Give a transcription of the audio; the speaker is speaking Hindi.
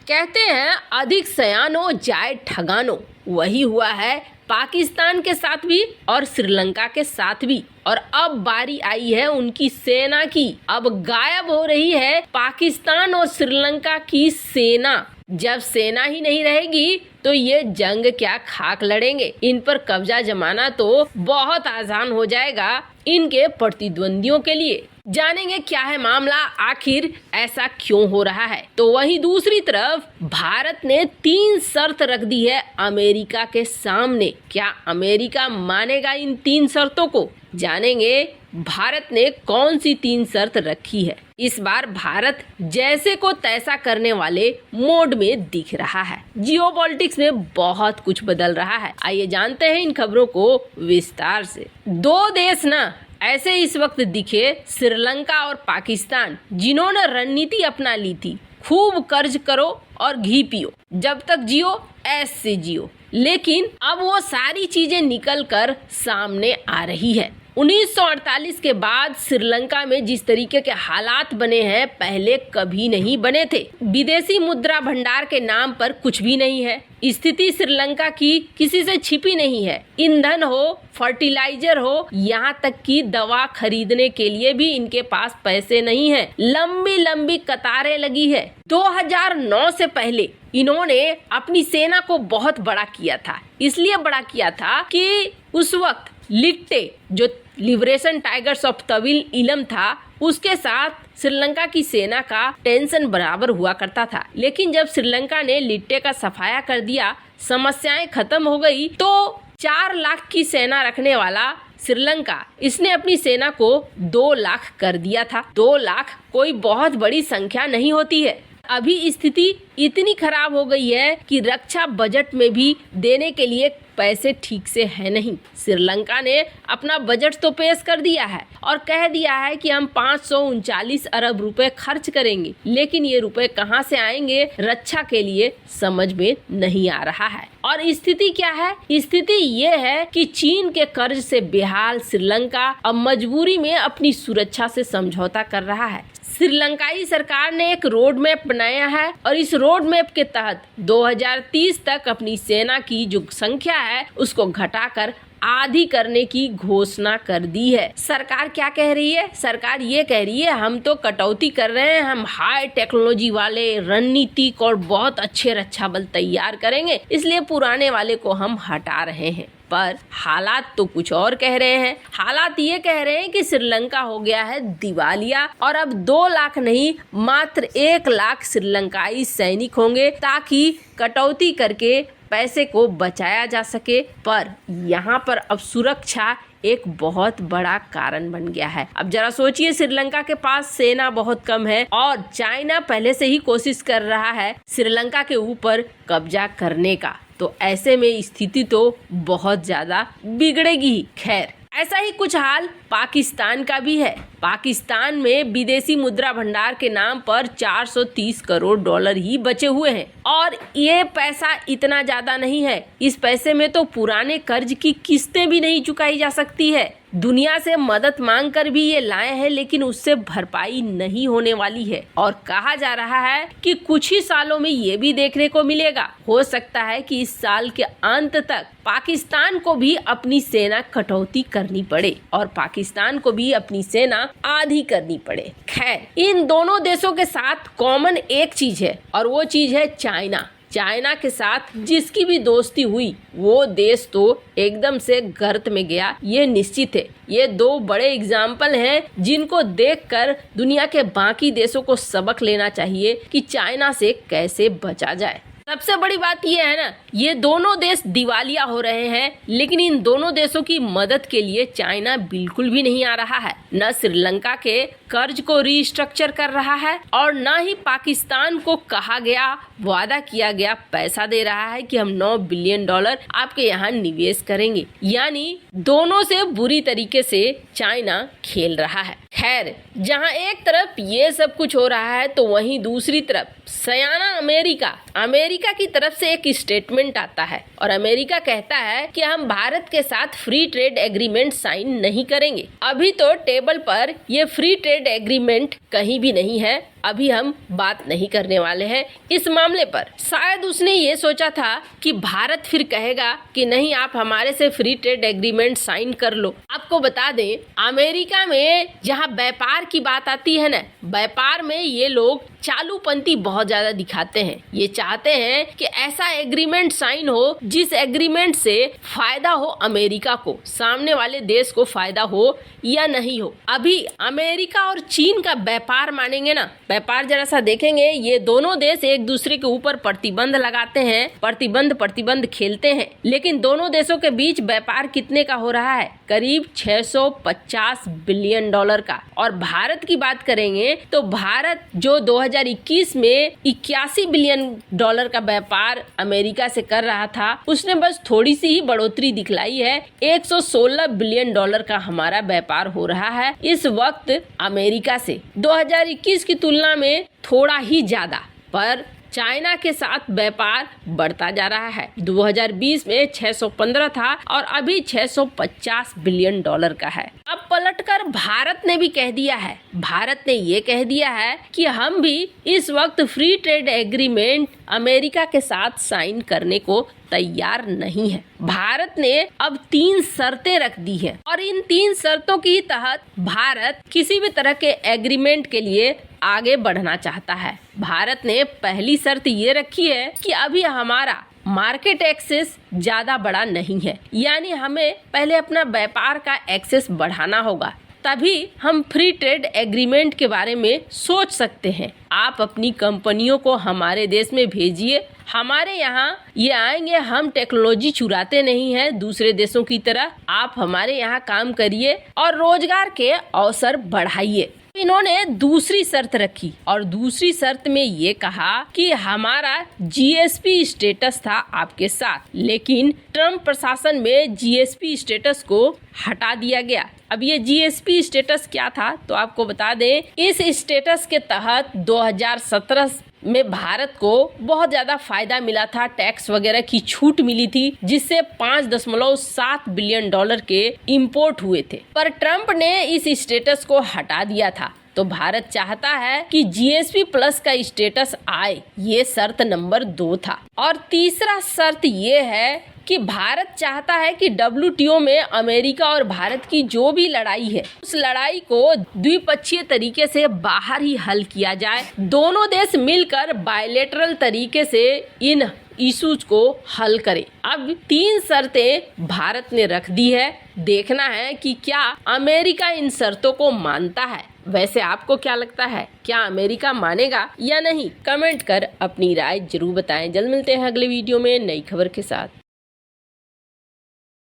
कहते हैं अधिक सयानो जाए ठगानो, वही हुआ है पाकिस्तान के साथ भी और श्रीलंका के साथ भी। और अब बारी आई है उनकी सेना की। अब गायब हो रही है पाकिस्तान और श्रीलंका की सेना। जब सेना ही नहीं रहेगी तो ये जंग क्या खाक लड़ेंगे। इन पर कब्जा जमाना तो बहुत आसान हो जाएगा इनके प्रतिद्वंदियों के लिए। जानेंगे क्या है मामला, आखिर ऐसा क्यों हो रहा है। तो वहीं दूसरी तरफ भारत ने 3 शर्त रख दी है अमेरिका के सामने। क्या अमेरिका मानेगा इन 3 शर्तों को? जानेंगे भारत ने कौन सी 3 शर्त रखी है। इस बार भारत जैसे को तैसा करने वाले मोड में दिख रहा है। जियोपॉलिटिक्स में बहुत कुछ बदल रहा है। आइए जानते हैं इन खबरों को विस्तार से। 2 देश ना ऐसे इस वक्त दिखे, श्रीलंका और पाकिस्तान, जिन्होंने रणनीति अपना ली थी खूब कर्ज करो और घी पियो, जब तक जियो ऐश से जियो। लेकिन अब वो सारी चीजें निकल कर सामने आ रही है। 1948 के बाद श्रीलंका में जिस तरीके के हालात बने हैं पहले कभी नहीं बने थे। विदेशी मुद्रा भंडार के नाम पर कुछ भी नहीं है। स्थिति श्रीलंका की किसी से छिपी नहीं है। ईंधन हो, फर्टिलाइजर हो, यहाँ तक कि दवा खरीदने के लिए भी इनके पास पैसे नहीं है। लंबी लंबी कतारें लगी है। 2009 से पहले इन्होंने अपनी सेना को बहुत बड़ा किया था। इसलिए बड़ा किया था कि उस वक्त लिट्टे, जो लिबरेशन टाइगर्स ऑफ तविल इलम था, उसके साथ श्रीलंका की सेना का टेंशन बराबर हुआ करता था। लेकिन जब श्रीलंका ने लिट्टे का सफाया कर दिया, समस्याएं खत्म हो गई, तो 4 लाख की सेना रखने वाला श्रीलंका, इसने अपनी सेना को 2 लाख कर दिया था। 2 लाख कोई बहुत बड़ी संख्या नहीं होती है। अभी स्थिति इतनी खराब हो गई है कि रक्षा बजट में भी देने के लिए पैसे ठीक से है नहीं। श्रीलंका ने अपना बजट तो पेश कर दिया है और कह दिया है कि हम 539 अरब रुपए खर्च करेंगे, लेकिन ये रुपए कहां से आएंगे रक्षा के लिए समझ में नहीं आ रहा है। और स्थिति क्या है? स्थिति ये है कि चीन के कर्ज से बेहाल श्रीलंका अब मजबूरी में अपनी सुरक्षा से समझौता कर रहा है। श्रीलंकाई सरकार ने एक रोड मैप बनाया है और इस रोड मैप के तहत 2030 तक अपनी सेना की जो संख्या है उसको घटाकर आधी करने की घोषणा कर दी है। सरकार क्या कह रही है? सरकार ये कह रही है हम तो कटौती कर रहे हैं, हम हाई टेक्नोलॉजी वाले रणनीतिक और बहुत अच्छे रक्षा बल तैयार करेंगे, इसलिए पुराने वाले को हम हटा रहे हैं। पर हालात तो कुछ और कह रहे हैं। हालात ये कह रहे हैं कि श्रीलंका हो गया है दिवालिया और अब 2 लाख नहीं मात्र 1 लाख श्रीलंकाई सैनिक होंगे ताकि कटौती करके पैसे को बचाया जा सके। पर यहाँ पर अब सुरक्षा एक बहुत बड़ा कारण बन गया है। अब जरा सोचिए, श्रीलंका के पास सेना बहुत कम है और चाइना पहले से ही कोशिश कर रहा है श्रीलंका के ऊपर कब्जा करने का, तो ऐसे में स्थिति तो बहुत ज्यादा बिगड़ेगी। खैर, ऐसा ही कुछ हाल पाकिस्तान का भी है। पाकिस्तान में विदेशी मुद्रा भंडार के नाम पर 430 करोड़ डॉलर ही बचे हुए हैं और ये पैसा इतना ज्यादा नहीं है। इस पैसे में तो पुराने कर्ज की किस्तें भी नहीं चुकाई जा सकती है। दुनिया से मदद मांग कर भी ये लाए हैं, लेकिन उससे भरपाई नहीं होने वाली है और कहा जा रहा है कि कुछ ही सालों में ये भी देखने को मिलेगा। हो सकता है कि इस साल के अंत तक पाकिस्तान को भी अपनी सेना कटौती करनी पड़े और पाकिस्तान को भी अपनी सेना आधी करनी पड़े। खैर, इन दोनों देशों के साथ कॉमन एक चीज है और वो चीज है चाइना। चाइना के साथ जिसकी भी दोस्ती हुई वो देश तो एकदम से गर्त में गया, ये निश्चित है। ये 2 बड़े एग्जाम्पल हैं जिनको देखकर दुनिया के बाकी देशों को सबक लेना चाहिए कि चाइना से कैसे बचा जाए। सबसे बड़ी बात ये है ना, ये दोनों देश दिवालिया हो रहे हैं, लेकिन इन दोनों देशों की मदद के लिए चाइना बिल्कुल भी नहीं आ रहा है। न श्रीलंका के कर्ज को रीस्ट्रक्चर कर रहा है और न ही पाकिस्तान को कहा गया, वादा किया गया पैसा दे रहा है कि हम 9 बिलियन डॉलर आपके यहाँ निवेश करेंगे। यानी दोनों से बुरी तरीके से चाइना खेल रहा है। खैर, जहां एक तरफ ये सब कुछ हो रहा है तो वहीं दूसरी तरफ सयाना अमेरिका अमेरिका की तरफ से एक स्टेटमेंट आता है और अमेरिका कहता है कि हम भारत के साथ फ्री ट्रेड एग्रीमेंट साइन नहीं करेंगे। अभी तो टेबल पर ये फ्री ट्रेड एग्रीमेंट कहीं भी नहीं है, अभी हम बात नहीं करने वाले हैं इस मामले पर। शायद उसने ये सोचा था कि भारत फिर कहेगा कि नहीं, आप हमारे से फ्री ट्रेड एग्रीमेंट साइन कर लो। आपको बता दें, अमेरिका में जहां व्यापार की बात आती है ना, व्यापार में ये लोग चालूपंथी बहुत ज्यादा दिखाते हैं। ये चाहते हैं कि ऐसा एग्रीमेंट साइन हो जिस एग्रीमेंट से फायदा हो अमेरिका को, सामने वाले देश को फायदा हो या नहीं हो। अभी अमेरिका और चीन का व्यापार मानेंगे ना, व्यापार जरा सा देखेंगे, ये दोनों देश एक दूसरे के ऊपर प्रतिबंध लगाते हैं, प्रतिबंध खेलते हैं, लेकिन दोनों देशों के बीच व्यापार कितने का हो रहा है? करीब 650 बिलियन डॉलर का। और भारत की बात करेंगे तो भारत जो 2021 में 81 बिलियन डॉलर का व्यापार अमेरिका से कर रहा था, उसने बस थोड़ी सी ही बढ़ोतरी दिखलाई है। 116 बिलियन डॉलर का हमारा व्यापार हो रहा है इस वक्त अमेरिका से। 2021 की तुलना में थोड़ा ही ज्यादा, पर चाइना के साथ व्यापार बढ़ता जा रहा है। 2020 में 615 था और अभी 650 बिलियन डॉलर का है। अब पलटकर भारत ने भी कह दिया है, भारत ने ये कह दिया है कि हम भी इस वक्त फ्री ट्रेड एग्रीमेंट अमेरिका के साथ साइन करने को तैयार नहीं है। भारत ने अब 3 शर्तें रख दी है और इन 3 शर्तों के तहत भारत किसी भी तरह के एग्रीमेंट के लिए आगे बढ़ना चाहता है। भारत ने पहली शर्त ये रखी है कि अभी हमारा मार्केट एक्सेस ज्यादा बड़ा नहीं है, यानी हमें पहले अपना व्यापार का एक्सेस बढ़ाना होगा, तभी हम फ्री ट्रेड एग्रीमेंट के बारे में सोच सकते हैं। आप अपनी कंपनियों को हमारे देश में भेजिए, हमारे यहाँ ये आएंगे, हम टेक्नोलॉजी चुराते नहीं हैं दूसरे देशों की तरह। आप हमारे यहाँ काम करिए और रोजगार के अवसर बढ़ाइए। इन्होंने दूसरी शर्त रखी और दूसरी शर्त में ये कहा कि हमारा जीएसपी स्टेटस था आपके साथ, लेकिन ट्रम्प प्रशासन में जीएसपी स्टेटस को हटा दिया गया। अब ये जीएसपी स्टेटस क्या था तो आपको बता दें, इस स्टेटस के तहत 2017 में भारत को बहुत ज्यादा फायदा मिला था, टैक्स वगैरह की छूट मिली थी, जिससे 5.7 बिलियन डॉलर के इंपोर्ट हुए थे। पर ट्रम्प ने इस स्टेटस को हटा दिया था, तो भारत चाहता है कि जीएसपी प्लस का स्टेटस आए। ये शर्त नंबर 2 था। और तीसरा शर्त ये है कि भारत चाहता है कि WTO में अमेरिका और भारत की जो भी लड़ाई है, उस लड़ाई को द्विपक्षीय तरीके से बाहर ही हल किया जाए। दोनों देश मिलकर बायलैटरल तरीके से इन इश्यूज को हल करें। अब 3 शर्तें भारत ने रख दी है, देखना है कि क्या अमेरिका इन शर्तों को मानता है। वैसे आपको क्या लगता है, क्या अमेरिका मानेगा या नहीं? कमेंट कर अपनी राय जरूर बताएं। जल्द मिलते हैं अगले वीडियो में नई खबर के साथ।